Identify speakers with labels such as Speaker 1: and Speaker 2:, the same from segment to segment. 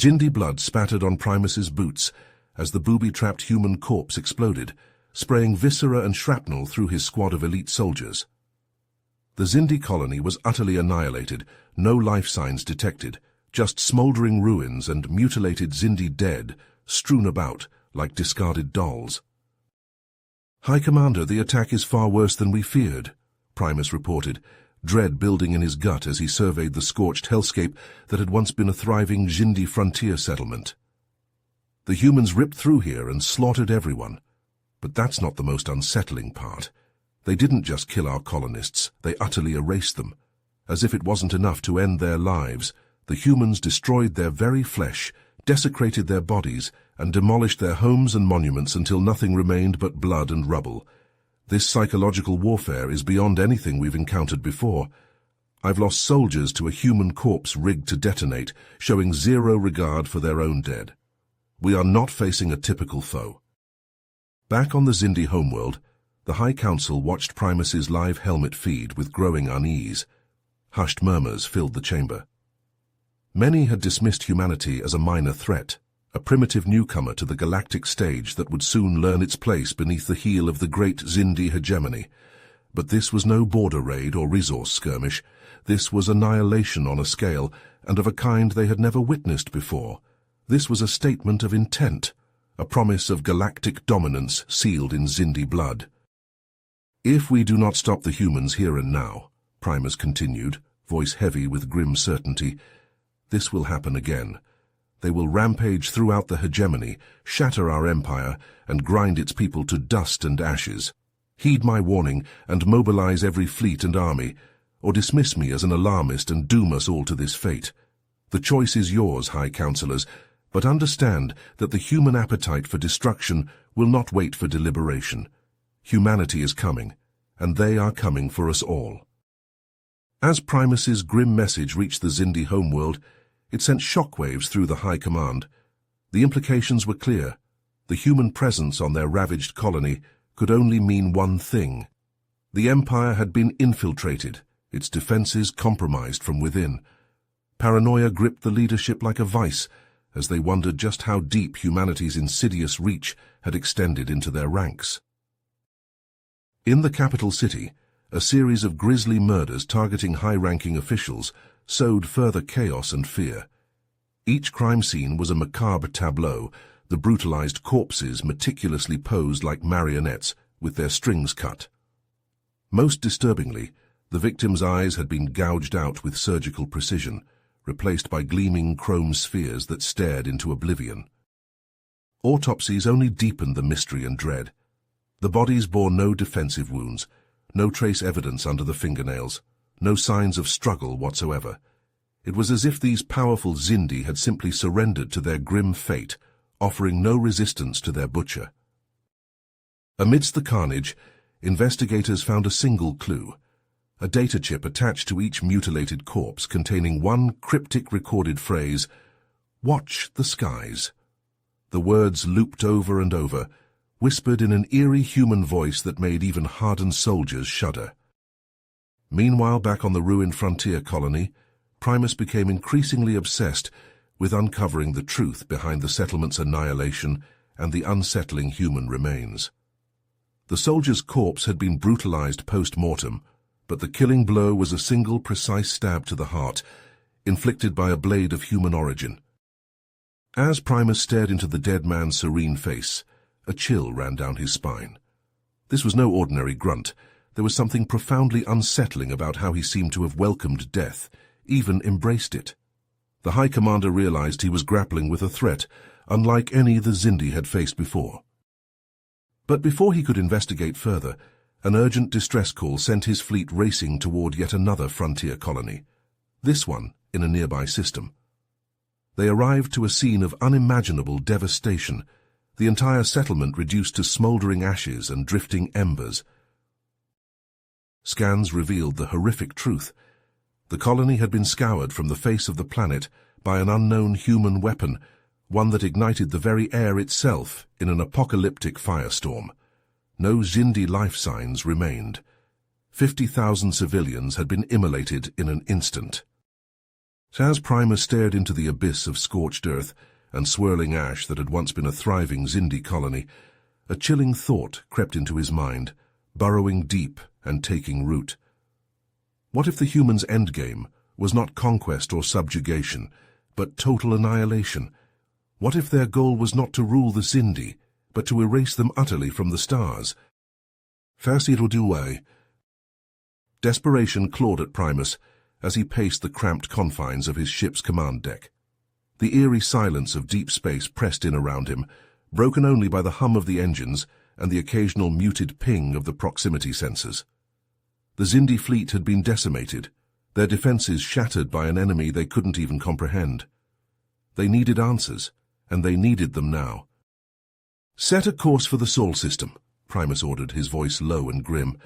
Speaker 1: Xindi blood spattered on Primus's boots as the booby-trapped human corpse exploded, spraying viscera and shrapnel through his squad of elite soldiers. The Xindi colony was utterly annihilated, no life signs detected, just smoldering ruins and mutilated Xindi dead strewn about like discarded dolls. "High Commander, the attack is far worse than we feared," Primus reported, dread building in his gut as he surveyed the scorched hellscape that had once been a thriving Xindi frontier settlement. "The humans ripped through here and slaughtered everyone. But that's not the most unsettling part. They didn't just kill our colonists, they utterly erased them. As if it wasn't enough to end their lives, the humans destroyed their very flesh, desecrated their bodies, and demolished their homes and monuments until nothing remained but blood and rubble. This psychological warfare is beyond anything we've encountered before. I've lost soldiers to a human corpse rigged to detonate, showing zero regard for their own dead. We are not facing a typical foe." Back on the Xindi homeworld, the High Council watched Primus's live helmet feed with growing unease. Hushed murmurs filled the chamber. Many had dismissed humanity as a minor threat, a primitive newcomer to the galactic stage that would soon learn its place beneath the heel of the great Xindi hegemony. But this was no border raid or resource skirmish. This was annihilation on a scale, and of a kind they had never witnessed before. This was a statement of intent, a promise of galactic dominance sealed in Xindi blood. "If we do not stop the humans here and now," Primus continued, voice heavy with grim certainty, "this will happen again. They will rampage throughout the hegemony, shatter our empire, and grind its people to dust and ashes. Heed my warning and mobilize every fleet and army, or dismiss me as an alarmist and doom us all to this fate. The choice is yours, High Councillors, but understand that the human appetite for destruction will not wait for deliberation. Humanity is coming, and they are coming for us all." As Primus's grim message reached the Xindi homeworld, it sent shockwaves through the High Command. The implications were clear. The human presence on their ravaged colony could only mean one thing. The Empire had been infiltrated, its defenses compromised from within. Paranoia gripped the leadership like a vice, as they wondered just how deep humanity's insidious reach had extended into their ranks. In the capital city, a series of grisly murders targeting high-ranking officials sowed further chaos and fear. Each crime scene was a macabre tableau, the brutalized corpses meticulously posed like marionettes with their strings cut. Most disturbingly, the victims' eyes had been gouged out with surgical precision, replaced by gleaming chrome spheres that stared into oblivion. Autopsies only deepened the mystery and dread. The bodies bore no defensive wounds, no trace evidence under the fingernails, no signs of struggle whatsoever. It was as if these powerful Xindi had simply surrendered to their grim fate, offering no resistance to their butcher. Amidst the carnage, investigators found a single clue, a data chip attached to each mutilated corpse containing one cryptic recorded phrase, "Watch the skies." The words looped over and over, whispered in an eerie human voice that made even hardened soldiers shudder. Meanwhile, back on the ruined frontier colony, Primus became increasingly obsessed with uncovering the truth behind the settlement's annihilation and the unsettling human remains. The soldier's corpse had been brutalized post-mortem, but the killing blow was a single precise stab to the heart, inflicted by a blade of human origin. As Primus stared into the dead man's serene face, a chill ran down his spine. This was no ordinary grunt. There was something profoundly unsettling about how he seemed to have welcomed death, even embraced it. The High Commander realized he was grappling with a threat, unlike any the Xindi had faced before. But before he could investigate further, an urgent distress call sent his fleet racing toward yet another frontier colony, this one in a nearby system. They arrived to a scene of unimaginable devastation, the entire settlement reduced to smoldering ashes and drifting embers. Scans revealed the horrific truth. The colony had been scoured from the face of the planet by an unknown human weapon, one that ignited the very air itself in an apocalyptic firestorm. No Xindi life signs remained. 50,000 civilians had been immolated in an instant. As Primus stared into the abyss of scorched earth and swirling ash that had once been a thriving Xindi colony, a chilling thought crept into his mind, burrowing deep and taking root. What if the humans' endgame was not conquest or subjugation, but total annihilation? What if their goal was not to rule the Xindi, but to erase them utterly from the stars? Fasirudue. Desperation clawed at Primus as he paced the cramped confines of his ship's command deck. The eerie silence of deep space pressed in around him, broken only by the hum of the engines and the occasional muted ping of the proximity sensors. The Xindi fleet had been decimated, their defenses shattered by an enemy they couldn't even comprehend. They needed answers, and they needed them now. "Set a course for the Sol system," Primus ordered, his voice low and grim.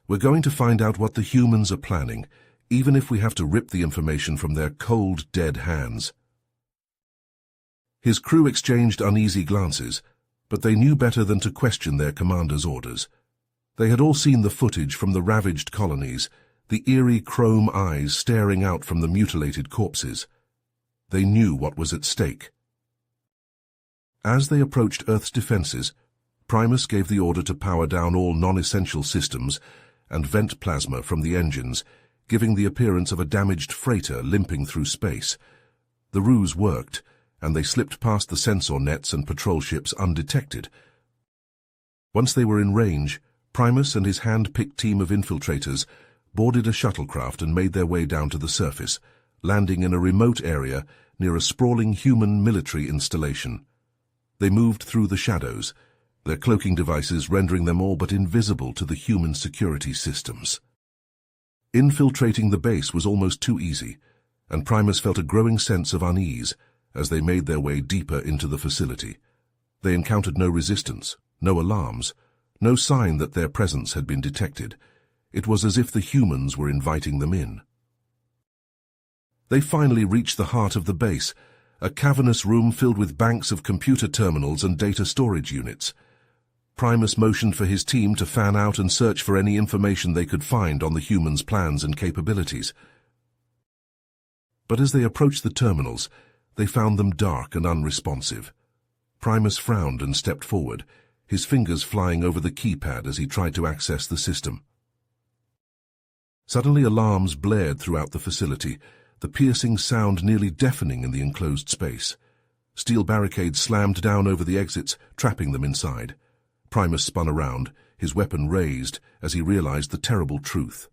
Speaker 1: "We're going to find out what the humans are planning, even if we have to rip the information from their cold, dead hands." His crew exchanged uneasy glances, but they knew better than to question their commander's orders. They had all seen the footage from the ravaged colonies, the eerie chrome eyes staring out from the mutilated corpses. They knew what was at stake. As they approached Earth's defenses, Primus gave the order to power down all non-essential systems and vent plasma from the engines, giving the appearance of a damaged freighter limping through space. The ruse worked, and they slipped past the sensor nets and patrol ships undetected. Once they were in range, Primus and his hand-picked team of infiltrators boarded a shuttlecraft and made their way down to the surface, landing in a remote area near a sprawling human military installation. They moved through the shadows, their cloaking devices rendering them all but invisible to the human security systems. Infiltrating the base was almost too easy, and Primus felt a growing sense of unease as they made their way deeper into the facility. They encountered no resistance, no alarms, no sign that their presence had been detected. It was as if the humans were inviting them in. They finally reached the heart of the base, a cavernous room filled with banks of computer terminals and data storage units. Primus motioned for his team to fan out and search for any information they could find on the humans' plans and capabilities. But as they approached the terminals, they found them dark and unresponsive. Primus frowned and stepped forward, his fingers flying over the keypad as he tried to access the system. Suddenly alarms blared throughout the facility, the piercing sound nearly deafening in the enclosed space. Steel barricades slammed down over the exits, trapping them inside. Primus spun around, his weapon raised, as he realized the terrible truth.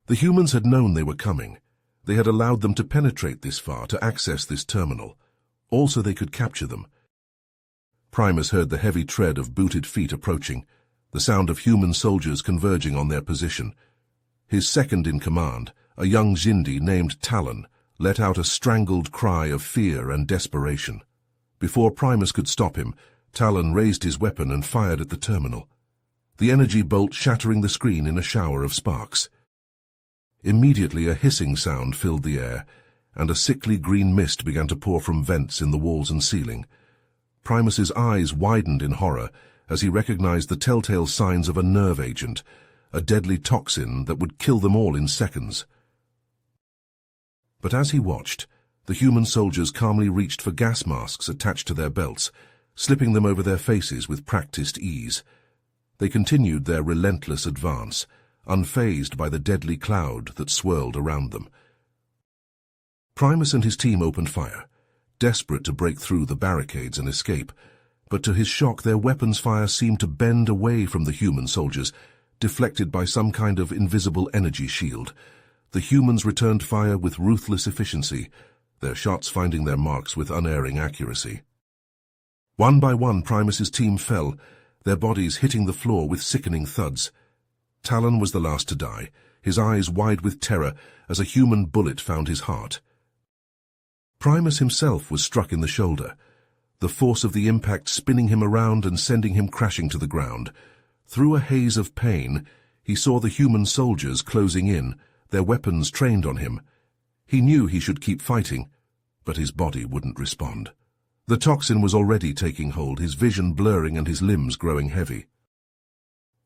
Speaker 1: The humans had known they were coming. They had allowed them to penetrate this far, to access this terminal. Also they could capture them. Primus heard the heavy tread of booted feet approaching, the sound of human soldiers converging on their position. His second-in-command, a young Xindi named Talon, let out a strangled cry of fear and desperation. Before Primus could stop him, Talon raised his weapon and fired at the terminal, the energy bolt shattering the screen in a shower of sparks. Immediately a hissing sound filled the air, and a sickly green mist began to pour from vents in the walls and ceiling. Primus's eyes widened in horror as he recognized the telltale signs of a nerve agent, a deadly toxin that would kill them all in seconds. But as he watched, the human soldiers calmly reached for gas masks attached to their belts, slipping them over their faces with practiced ease. They continued their relentless advance, unfazed by the deadly cloud that swirled around them. Primus and his team opened fire, desperate to break through the barricades and escape, but to his shock their weapons fire seemed to bend away from the human soldiers, deflected by some kind of invisible energy shield. The humans returned fire with ruthless efficiency, their shots finding their marks with unerring accuracy. One by one Primus's team fell, their bodies hitting the floor with sickening thuds. Talon was the last to die, his eyes wide with terror as a human bullet found his heart. Primus himself was struck in the shoulder, the force of the impact spinning him around and sending him crashing to the ground. Through a haze of pain, he saw the human soldiers closing in, their weapons trained on him. He knew he should keep fighting, but his body wouldn't respond. The toxin was already taking hold, his vision blurring and his limbs growing heavy.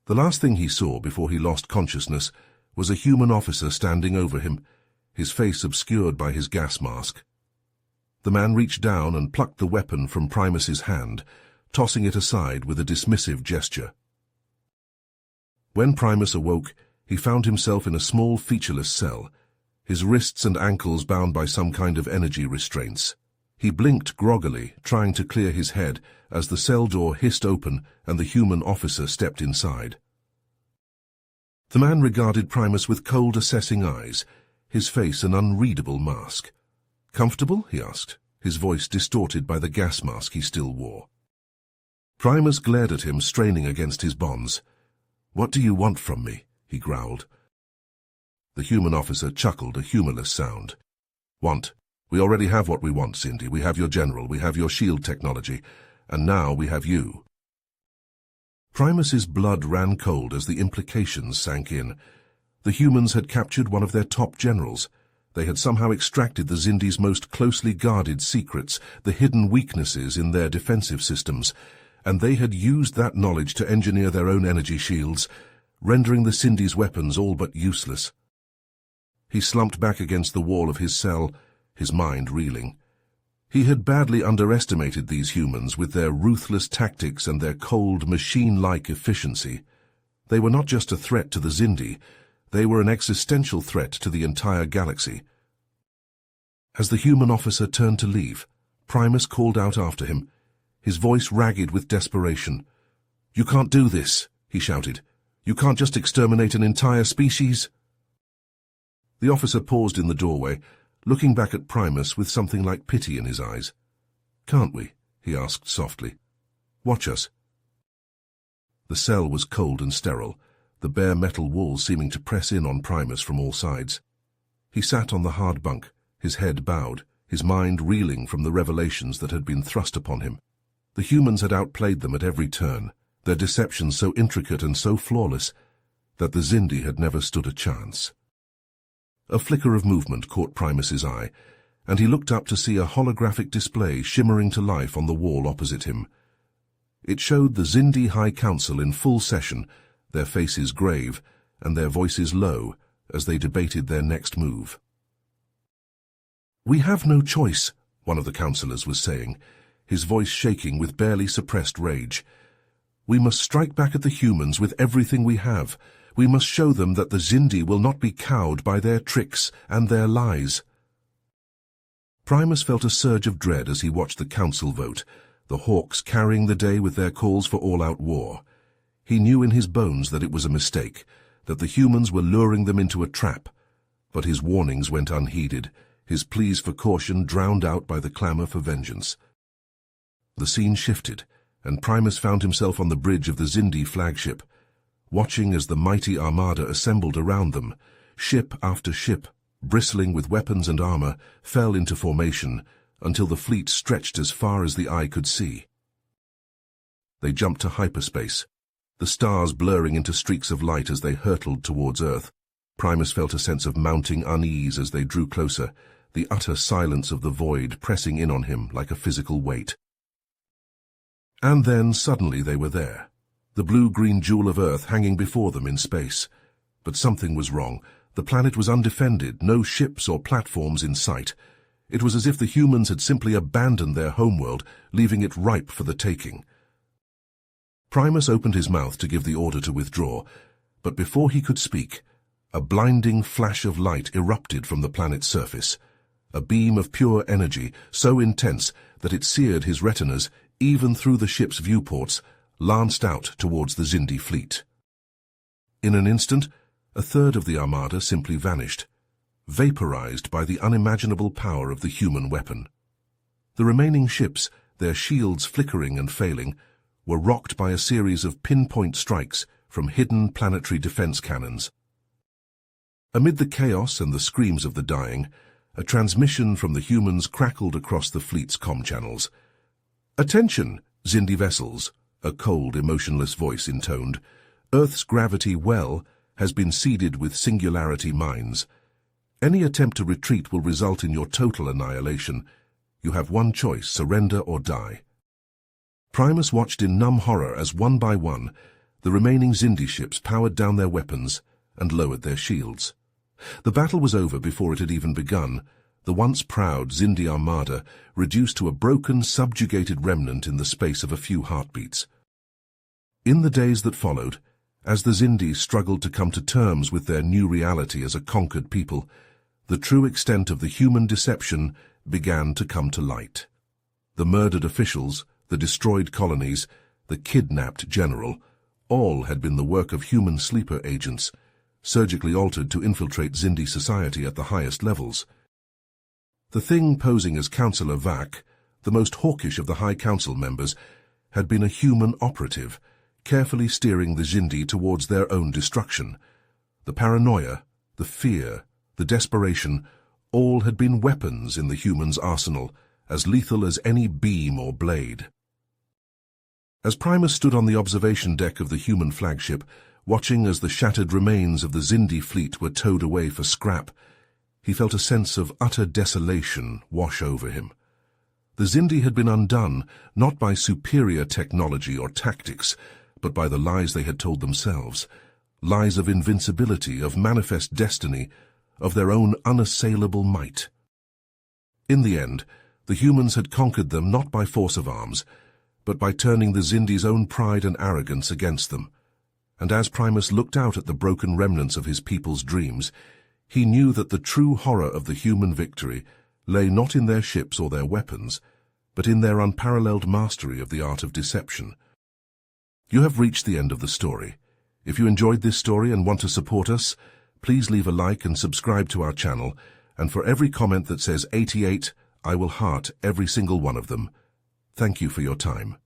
Speaker 1: The last thing he saw before he lost consciousness was a human officer standing over him, his face obscured by his gas mask. The man reached down and plucked the weapon from Primus's hand, tossing it aside with a dismissive gesture. When Primus awoke, he found himself in a small, featureless cell, his wrists and ankles bound by some kind of energy restraints. He blinked groggily, trying to clear his head, as the cell door hissed open and the human officer stepped inside. The man regarded Primus with cold, assessing eyes, his face an unreadable mask. "Comfortable?" he asked, his voice distorted by the gas mask he still wore. Primus glared at him, straining against his bonds. "What do you want from me?" he growled. The human officer chuckled, a humorless sound. "Want? We already have what we want, Cindy. We have your general, we have your shield technology, and now we have you." Primus's blood ran cold as the implications sank in. The humans had captured one of their top generals. They had somehow extracted the Xindi's most closely guarded secrets, the hidden weaknesses in their defensive systems, and they had used that knowledge to engineer their own energy shields, rendering the Xindi's weapons all but useless. He slumped back against the wall of his cell, his mind reeling. He had badly underestimated these humans with their ruthless tactics and their cold, machine-like efficiency. They were not just a threat to the Xindi, they were an existential threat to the entire galaxy. As the human officer turned to leave, Primus called out after him, his voice ragged with desperation. "You can't do this," he shouted. "You can't just exterminate an entire species." The officer paused in the doorway, looking back at Primus with something like pity in his eyes. "Can't we?" he asked softly. "Watch us." The cell was cold and sterile, the bare metal walls seeming to press in on Primus from all sides. He sat on the hard bunk, his head bowed, his mind reeling from the revelations that had been thrust upon him. The humans had outplayed them at every turn, their deception so intricate and so flawless that the Xindi had never stood a chance. A flicker of movement caught Primus's eye, and he looked up to see a holographic display shimmering to life on the wall opposite him. It showed the Xindi High Council in full session, their faces grave and their voices low as they debated their next move. "We have no choice," one of the councillors was saying, his voice shaking with barely suppressed rage. "We must strike back at the humans with everything we have. We must show them that the Xindi will not be cowed by their tricks and their lies." Primus felt a surge of dread as he watched the council vote, the Hawks carrying the day with their calls for all-out war. He knew in his bones that it was a mistake, that the humans were luring them into a trap, but his warnings went unheeded, his pleas for caution drowned out by the clamor for vengeance. The scene shifted, and Primus found himself on the bridge of the Xindi flagship, watching as the mighty armada assembled around them. Ship after ship, bristling with weapons and armor, fell into formation until the fleet stretched as far as the eye could see. They jumped to hyperspace, the stars blurring into streaks of light as they hurtled towards Earth. Primus felt a sense of mounting unease as they drew closer, the utter silence of the void pressing in on him like a physical weight. And then suddenly they were there, the blue-green jewel of Earth hanging before them in space. But something was wrong. The planet was undefended, no ships or platforms in sight. It was as if the humans had simply abandoned their homeworld, leaving it ripe for the taking. Primus opened his mouth to give the order to withdraw, but before he could speak, a blinding flash of light erupted from the planet's surface, a beam of pure energy so intense that it seared his retinas even through the ship's viewports, lanced out towards the Xindi fleet. In an instant, a third of the armada simply vanished, vaporized by the unimaginable power of the human weapon. The remaining ships, their shields flickering and failing, were rocked by a series of pinpoint strikes from hidden planetary defense cannons. Amid the chaos and the screams of the dying, a transmission from the humans crackled across the fleet's comm channels. "Attention, Xindi vessels," a cold, emotionless voice intoned. "Earth's gravity well has been seeded with singularity mines. Any attempt to retreat will result in your total annihilation. You have one choice, surrender or die." Primus watched in numb horror as one by one, the remaining Xindi ships powered down their weapons and lowered their shields. The battle was over before it had even begun, the once proud Xindi armada reduced to a broken, subjugated remnant in the space of a few heartbeats. In the days that followed, as the Xindi struggled to come to terms with their new reality as a conquered people, the true extent of the human deception began to come to light. The murdered officials, the destroyed colonies, the kidnapped general, all had been the work of human sleeper agents, surgically altered to infiltrate Xindi society at the highest levels. The thing posing as Councillor Vac, the most hawkish of the High Council members, had been a human operative, carefully steering the Xindi towards their own destruction. The paranoia, the fear, the desperation, all had been weapons in the humans' arsenal, as lethal as any beam or blade. As Primus stood on the observation deck of the human flagship, watching as the shattered remains of the Xindi fleet were towed away for scrap, he felt a sense of utter desolation wash over him. The Xindi had been undone, not by superior technology or tactics, but by the lies they had told themselves, lies of invincibility, of manifest destiny, of their own unassailable might. In the end, the humans had conquered them not by force of arms, but by turning the Xindi's own pride and arrogance against them. And as Primus looked out at the broken remnants of his people's dreams, he knew that the true horror of the human victory lay not in their ships or their weapons, but in their unparalleled mastery of the art of deception. You have reached the end of the story. If you enjoyed this story and want to support us, please leave a like and subscribe to our channel, and for every comment that says 88, I will heart every single one of them. Thank you for your time.